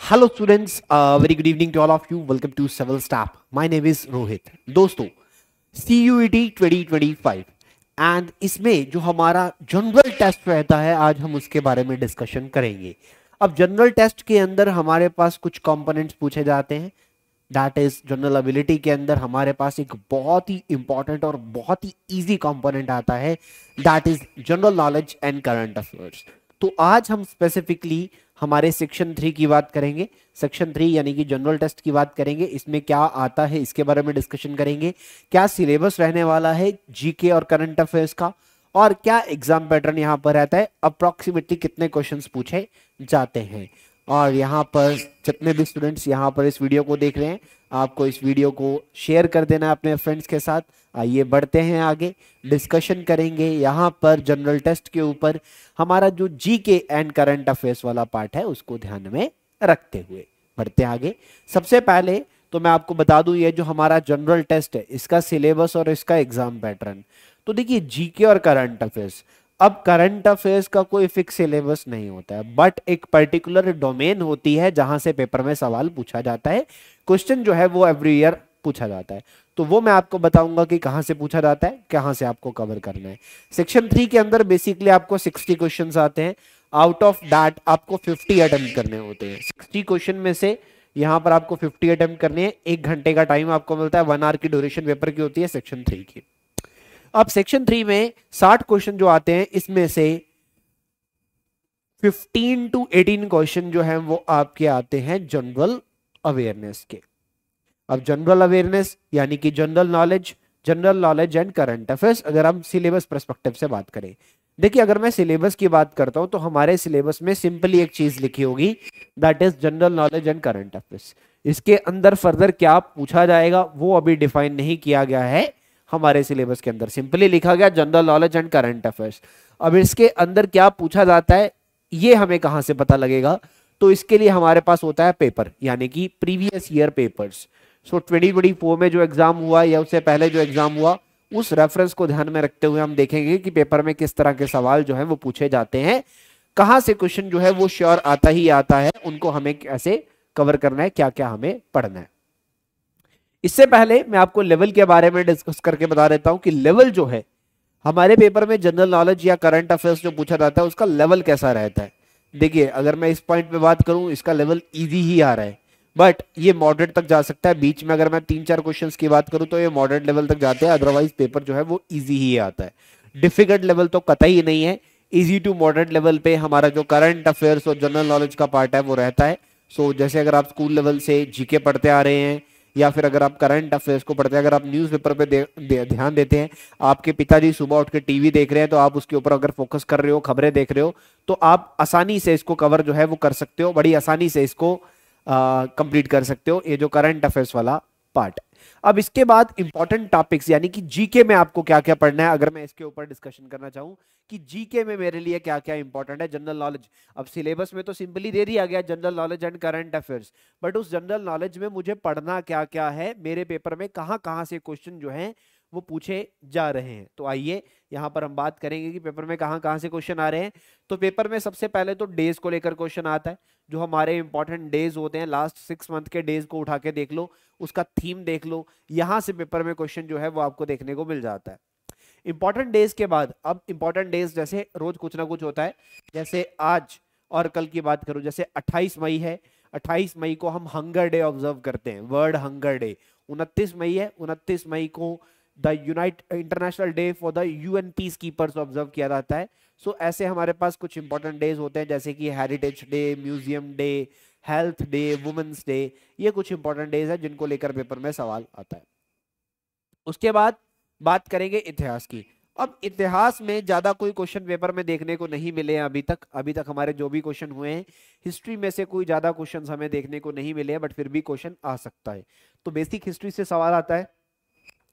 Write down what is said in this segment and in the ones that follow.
Hello students, very good evening to all of you. Welcome to Civil Staff. My name is Rohit. दोस्तों CUET 2025 and इसमें जो हमारा general test रहता है आज हम उसके बारे में डिस्कशन करेंगे। अब जनरल टेस्ट के अंदर हमारे पास कुछ कंपोनेंट्स पूछे जाते हैं। दैट इज जनरल एबिलिटी के अंदर हमारे पास एक बहुत ही इंपॉर्टेंट और बहुत ही इजी कंपोनेंट आता है, that is general knowledge and current affairs. तो आज हम स्पेसिफिकली हमारे सेक्शन 3 की बात करेंगे। सेक्शन 3 यानी कि जनरल टेस्ट की बात करेंगे। इसमें क्या आता है इसके बारे में डिस्कशन करेंगे, क्या सिलेबस रहने वाला है जीके और करंट अफेयर्स का, और क्या एग्जाम पैटर्न यहाँ पर रहता है, अप्रोक्सीमेटली कितने क्वेश्चंस पूछे जाते हैं। और यहाँ पर जितने भी स्टूडेंट्स यहाँ पर इस वीडियो को देख रहे हैं, आपको इस वीडियो को शेयर कर देना है अपने फ्रेंड्स के साथ। आइए बढ़ते हैं आगे, डिस्कशन करेंगे यहाँ पर जनरल टेस्ट के ऊपर। हमारा जो जीके एंड करंट अफेयर्स वाला पार्ट है उसको ध्यान में रखते हुए बढ़ते आगे। सबसे पहले तो मैं आपको बता दूं, ये जो हमारा जनरल टेस्ट है इसका सिलेबस और इसका एग्जाम पैटर्न। तो देखिए जीके और करंट अफेयर्स, अब करंट अफेयर्स का कोई फिक्स सिलेबस नहीं होता है, बट एक पर्टिकुलर डोमेन होती है जहां से पेपर में सवाल पूछा जाता है। क्वेश्चन जो है वो एवरी ईयर पूछा जाता है, तो वो मैं आपको बताऊंगा कि कहां से पूछा जाता है, कहां से आपको कवर करना है। सेक्शन 3 के अंदर बेसिकली आपको 60 क्वेश्चंस आते हैं। आउट ऑफ दैट आपको 50 अटेम्प्ट करने होते हैं। 60 क्वेश्चन में से यहां पर आपको 50 अटेम्प्ट करने हैं। 1 घंटे का टाइम आपको मिलता है, 1 आवर की ड्यूरेशन पेपर की होती है सेक्शन 3 की। अब सेक्शन 3 में 60 क्वेश्चन जो आते हैं, इसमें से 15 to 18 क्वेश्चन जो है वो आपके आते हैं जनरल अवेयरनेस के। अब जनरल अवेयरनेस यानी कि general knowledge and current affairs, अगर हम सिलेबस पर्सपेक्टिव से बात करें, देखिए अगर मैं सिलेबस की बात करता हूं तो हमारे सिलेबस में सिंपली एक चीज लिखी होगी, that is general knowledge and current affairs. इसके अंदर फर्दर क्या पूछा जाएगा वो अभी डिफाइन नहीं किया गया है हमारे सिलेबस के अंदर, सिंपली लिखा गया general knowledge and current affairs. अब इसके अंदर क्या पूछा जाता है ये हमें कहां से पता लगेगा, तो इसके लिए हमारे पास होता है पेपर, यानी कि प्रीवियस ईयर पेपर्स। सो 2024 में जो एग्जाम हुआ या उससे पहले जो एग्जाम हुआ, उस रेफरेंस को ध्यान में रखते हुए हम देखेंगे कि पेपर में किस तरह के सवाल जो है वो पूछे जाते हैं, कहां से क्वेश्चन जो है वो श्योर आता ही आता है, उनको हमें कैसे कवर करना है, क्या क्या हमें पढ़ना है। इससे पहले मैं आपको लेवल के बारे में डिस्कस करके बता देता हूं कि लेवल जो है हमारे पेपर में जनरल नॉलेज या करंट अफेयर्स जो पूछा जाता है उसका लेवल कैसा रहता है। देखिए अगर मैं इस पॉइंट पे बात करूं, इसका लेवल इजी ही आ रहा है, बट ये मॉडरेट तक जा सकता है। बीच में अगर मैं 3-4 क्वेश्चंस की बात करूं तो ये मॉडरेट लेवल तक जाते हैं, अदरवाइज पेपर जो है वो इजी ही आता है। डिफिकल्ट लेवल तो कतई ही नहीं है। इजी टू मॉडरेट लेवल पे हमारा जो करंट अफेयर्स और जनरल नॉलेज का पार्ट है वो रहता है। सो जैसे अगर आप स्कूल लेवल से जीके पढ़ते आ रहे हैं, या फिर अगर आप करंट अफेयर्स को पढ़ते हैं, अगर आप न्यूज़पेपर पे ध्यान देते हैं, आपके पिताजी सुबह उठ के टीवी देख रहे हैं तो आप उसके ऊपर अगर फोकस कर रहे हो, खबरें देख रहे हो, तो आप आसानी से इसको कवर जो है वो कर सकते हो, बड़ी आसानी से इसको कंप्लीट कर सकते हो, ये जो करंट अफेयर्स वाला पार्ट। अब इसके बाद इंपॉर्टेंट टॉपिक्स यानी कि जीके में आपको क्या क्या पढ़ना है, अगर मैं इसके ऊपर डिस्कशन करना चाहूं कि जीके में मेरे लिए क्या क्या इंपॉर्टेंट है। जनरल नॉलेज, अब सिलेबस में तो सिंपली दे दिया गया general knowledge and current affairs, but उस जनरल नॉलेज में मुझे पढ़ना क्या क्या है, मेरे पेपर में कहां कहां से क्वेश्चन जो हैं वो पूछे जा रहे हैं। तो आइए यहां पर हम बात करेंगे कि पेपर में कहां कहां से क्वेश्चन आ रहे हैं। तो पेपर में सबसे पहले तो डेज को लेकर क्वेश्चन आता है, जो हमारे इंपॉर्टेंट डेज होते हैं, लास्ट 6 मंथ के डेज को उठा के देख लो, उसका थीम देख लो, यहां से पेपर में क्वेश्चन जो है वो आपको देखने को मिल जाता है। इंपॉर्टेंट डेज के बाद अब इंपॉर्टेंट डेज जैसे रोज कुछ ना कुछ होता है, जैसे आज और कल की बात करूं, जैसे 28 मई है, 28 मई को हम हंगर डे ऑब्जर्व करते हैं, वर्ल्ड हंगर डे। 29 मई है, 29 मई को the international day for the UN peace keepers observe किया जाता है। सो ऐसे हमारे पास कुछ इंपॉर्टेंट डेज होते हैं, जैसे कि heritage day, museum day, health day, women's day, ये कुछ इंपॉर्टेंट डेज है जिनको लेकर पेपर में सवाल आता है। उसके बाद बात करेंगे इतिहास की। अब इतिहास में ज्यादा कोई क्वेश्चन पेपर में देखने को नहीं मिले हैं अभी तक हमारे जो भी क्वेश्चन हुए हैं, हिस्ट्री में से कोई ज्यादा क्वेश्चन हमें देखने को नहीं मिले हैं, बट फिर भी क्वेश्चन आ सकता है। तो बेसिक हिस्ट्री से सवाल आता है,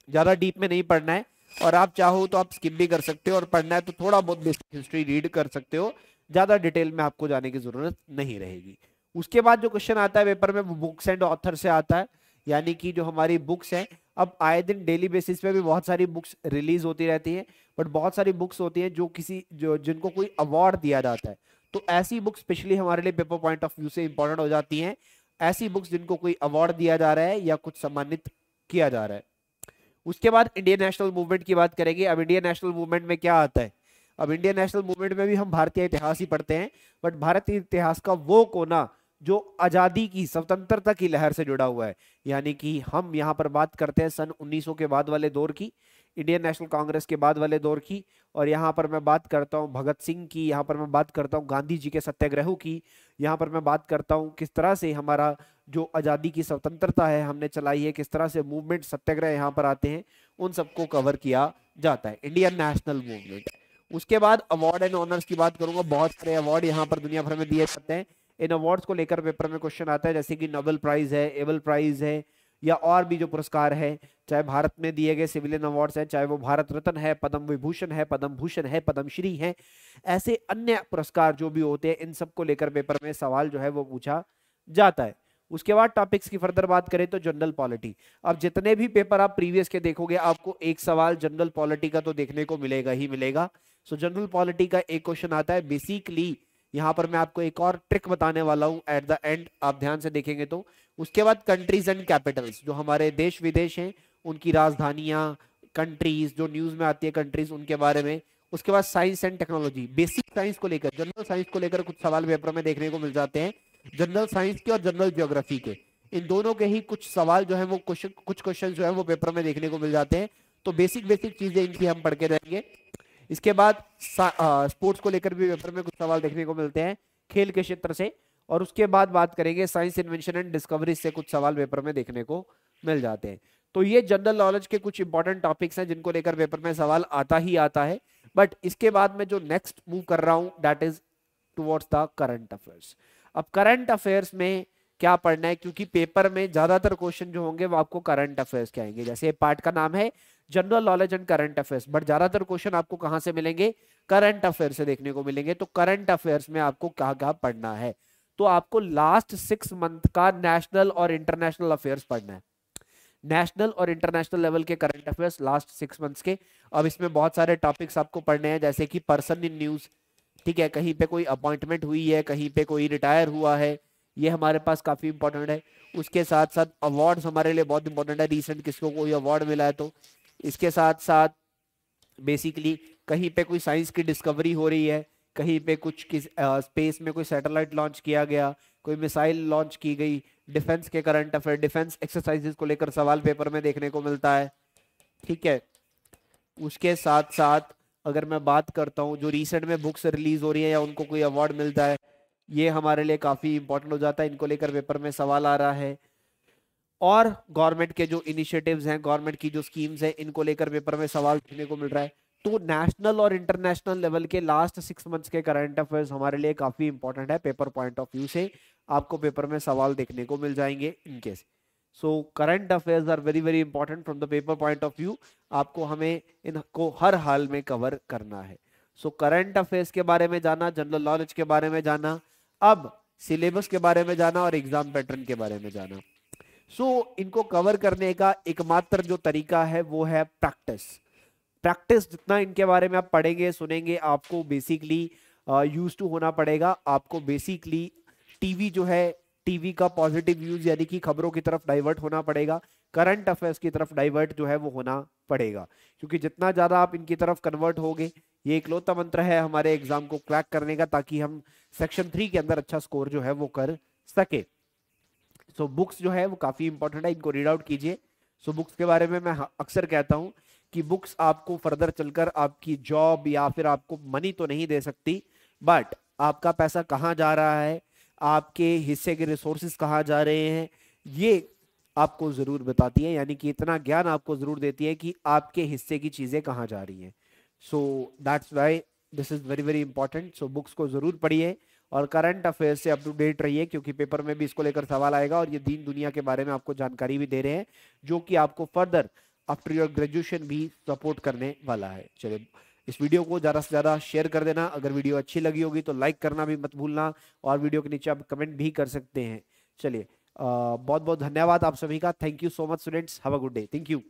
ज्यादा डीप में नहीं पढ़ना है, और आप चाहो तो आप स्किप भी कर सकते हो, और पढ़ना है तो थोड़ा बहुत बेसिक हिस्ट्री रीड कर सकते हो, ज्यादा डिटेल में आपको जाने की जरूरत नहीं रहेगी। उसके बाद जो क्वेश्चन आता है पेपर में वो बुक्स एंड ऑथर से आता है, यानी कि जो हमारी बुक्स हैं, अब आए दिन डेली बेसिस पे भी बहुत सारी बुक्स रिलीज होती रहती हैं, बट बहुत सारी बुक्स होती हैं जो जिनको कोई अवार्ड दिया जाता है, तो ऐसी बुक्स स्पेशली हमारे लिए पेपर पॉइंट ऑफ व्यू से इंपॉर्टेंट हो जाती हैं, ऐसी बुक्स जिनको कोई अवार्ड दिया जा रहा है या कुछ सम्मानित किया जा रहा है। उसके बाद इंडियन नेशनल मूवमेंट की बात करेंगे। अब इंडियन नेशनल मूवमेंट में क्या आता है? अब इंडियन नेशनल मूवमेंट में भी हम भारतीय इतिहास ही पढ़ते हैं, बट भारतीय इतिहास का वो कोना जो आजादी की, स्वतंत्रता की लहर से जुड़ा हुआ है। यानी कि हम यहाँ पर बात करते हैं सन 1900 के बाद वाले दौर की, इंडियन नेशनल कांग्रेस के बाद वाले दौर की, और यहाँ पर मैं बात करता हूँ भगत सिंह की, यहाँ पर मैं बात करता हूँ गांधी जी के सत्याग्रहों की, यहाँ पर मैं बात करता हूँ किस तरह से हमारा जो आजादी की स्वतंत्रता है हमने चलाई है, किस तरह से मूवमेंट सत्याग्रह यहाँ पर आते हैं, उन सबको कवर किया जाता है इंडियन नेशनल मूवमेंट। उसके बाद अवार्ड एंड ऑनर्स की बात करूंगा। बहुत सारे अवार्ड यहाँ पर दुनिया भर में दिए जाते हैं। इन अवार्ड्स को लेकर पेपर में क्वेश्चन आता है, जैसे कि नोबेल प्राइज है, एबल प्राइज है, या और भी जो पुरस्कार है, चाहे भारत में दिए गए सिविलियन अवार्ड्स हैं, चाहे वो भारत रत्न है, पद्म विभूषण है, पद्म भूषण है, पद्मश्री है, ऐसे अन्य पुरस्कार जो भी होते हैं, इन सबको लेकर पेपर में सवाल जो है वो पूछा जाता है। उसके बाद टॉपिक्स की फर्दर बात करें तो जनरल पॉलिटी। अब जितने भी पेपर आप प्रीवियस के देखोगे, आपको एक सवाल जनरल पॉलिटी का तो देखने को मिलेगा ही मिलेगा। सो जनरल पॉलिटी का एक क्वेश्चन आता है। बेसिकली यहां पर मैं आपको एक और ट्रिक बताने वाला हूं एट द एंड, आप ध्यान से देखेंगे तो। उसके बाद कंट्रीज एंड कैपिटल्स, जो हमारे देश विदेश हैं उनकी राजधानियां, कंट्रीज जो न्यूज में आती है कंट्रीज, उनके बारे में। उसके बाद science and technology, basic science को लेकर, जनरल साइंस को लेकर कुछ सवाल पेपर में देखने को मिल जाते हैं, जनरल साइंस के और जनरल ज्योग्राफी के, इन दोनों के ही कुछ सवाल जो है वो कुछ क्वेश्चन जो है वो पेपर में देखने को मिल जाते हैं। तो बेसिक बेसिक चीजें इनकी हम पढ़ के रहेंगे। इसके बाद स्पोर्ट्स को लेकर भी पेपर में कुछ सवाल देखने को मिलते हैं, खेल के क्षेत्र से। और उसके बाद बात करेंगे साइंस, इन्वेंशन एंड डिस्कवरी से कुछ सवाल पेपर में देखने को मिल जाते हैं। तो ये जनरल नॉलेज के कुछ इंपॉर्टेंट टॉपिक्स हैं जिनको लेकर पेपर में सवाल आता ही आता है। बट इसके बाद में जो नेक्स्ट मूव कर रहा हूं that is towards the current affairs. अब करंट अफेयर्स में क्या पढ़ना है, क्योंकि पेपर में ज्यादातर क्वेश्चन जो होंगे वो आपको करंट अफेयर्स के आएंगे। जैसे पार्ट का नाम है general knowledge and current affairs, but ज्यादातर क्वेश्चन आपको कहां से मिलेंगे? करंट अफेयर्स से देखने को मिलेंगे। तो करंट अफेयर्स में आपको कहाँ कहाँ पढ़ना है? तो आपको लास्ट 6 मंथ का नेशनल और इंटरनेशनल अफेयर्स पढ़ना है, नेशनल और इंटरनेशनल लेवल के करंट अफेयर्स लास्ट 6 मंथ्स के। अब इसमें बहुत सारे टॉपिक्स आपको पढ़ने हैं, जैसे कि पर्सन इन न्यूज, ठीक है, कहीं पे कोई अपॉइंटमेंट हुई है, कहीं पे कोई रिटायर हुआ है, ये हमारे पास काफी इंपॉर्टेंट है। उसके साथ साथ अवार्ड्स हमारे लिए बहुत इंपॉर्टेंट है, रिसेंट किसको कोई अवार्ड मिला है तो। इसके साथ साथ बेसिकली कहीं पे कोई साइंस की डिस्कवरी हो रही है, कहीं पे कुछ स्पेस में कोई सैटेलाइट लॉन्च किया गया, कोई मिसाइल लॉन्च की गई, डिफेंस के करंट अफेयर, डिफेंस एक्सरसाइजेस को लेकर सवाल पेपर में देखने को मिलता है, ठीक है। उसके साथ साथ अगर मैं बात करता हूँ जो रिसेंट में बुक्स रिलीज हो रही है या उनको कोई अवार्ड मिलता है, ये हमारे लिए काफी इंपॉर्टेंट हो जाता है, इनको लेकर पेपर में सवाल आ रहा है। और गवर्नमेंट के जो इनिशिएटिव्स हैं, गवर्नमेंट की जो स्कीम्स हैं, इनको लेकर पेपर में सवाल देखने को मिल रहा है। तो नेशनल और इंटरनेशनल लेवल के लास्ट 6 मंथ्स के करंट अफेयर्स हमारे लिए काफी इंपॉर्टेंट है, पेपर पॉइंट ऑफ व्यू से आपको पेपर में सवाल देखने को मिल जाएंगे इनके। So current affairs are very very important from the paper point of view, आपको हमें इनको हर हाल में कवर करना है। सो करंट अफेयर्स के बारे में जाना, जनरल नॉलेज के बारे में जाना, अब सिलेबस के बारे में जाना और एग्जाम पैटर्न के बारे में जाना। इनको कवर करने का एकमात्र जो तरीका है वो है प्रैक्टिस। प्रैक्टिस जितना इनके बारे में आप पढ़ेंगे सुनेंगे, आपको बेसिकली यूज टू होना पड़ेगा। आपको बेसिकली टीवी जो है, टीवी का पॉजिटिव यूज यानी कि खबरों की तरफ डाइवर्ट होना पड़ेगा, करंट अफेयर्स की तरफ डाइवर्ट जो है वो होना पड़ेगा, क्योंकि जितना ज्यादा आप इनकी तरफ कन्वर्ट होगे, ये इकलौता मंत्र है हमारे एग्जाम को क्रैक करने का, ताकि हम सेक्शन 3 के अंदर अच्छा स्कोर जो है वो कर सके। बुक्स जो है वो काफी इंपॉर्टेंट है, इनको रीड आउट कीजिए। बुक्स के बारे में मैं अक्सर कहता हूं कि बुक्स आपको फर्दर चलकर आपकी जॉब या फिर आपको मनी तो नहीं दे सकती, बट आपका पैसा कहाँ जा रहा है, आपके हिस्से के रिसोर्सेज कहाँ जा रहे हैं, ये आपको जरूर बताती है। यानी कि इतना ज्ञान आपको जरूर देती है कि आपके हिस्से की चीजें कहाँ जा रही हैं। That's why this is very very important. Books को जरूर पढ़िए और करंट अफेयर से अप टू डेट रहिए, क्योंकि पेपर में भी इसको लेकर सवाल आएगा और ये दीन दुनिया के बारे में आपको जानकारी भी दे रहे हैं, जो कि आपको फर्दर आफ्टर योर ग्रेजुएशन भी सपोर्ट करने वाला है। चलिए, इस वीडियो को ज़्यादा से ज़्यादा शेयर कर देना। अगर वीडियो अच्छी लगी होगी तो लाइक करना भी मत भूलना, और वीडियो के नीचे आप कमेंट भी कर सकते हैं। चलिए, बहुत बहुत धन्यवाद आप सभी का। Thank you so much students, have a good day. Thank you.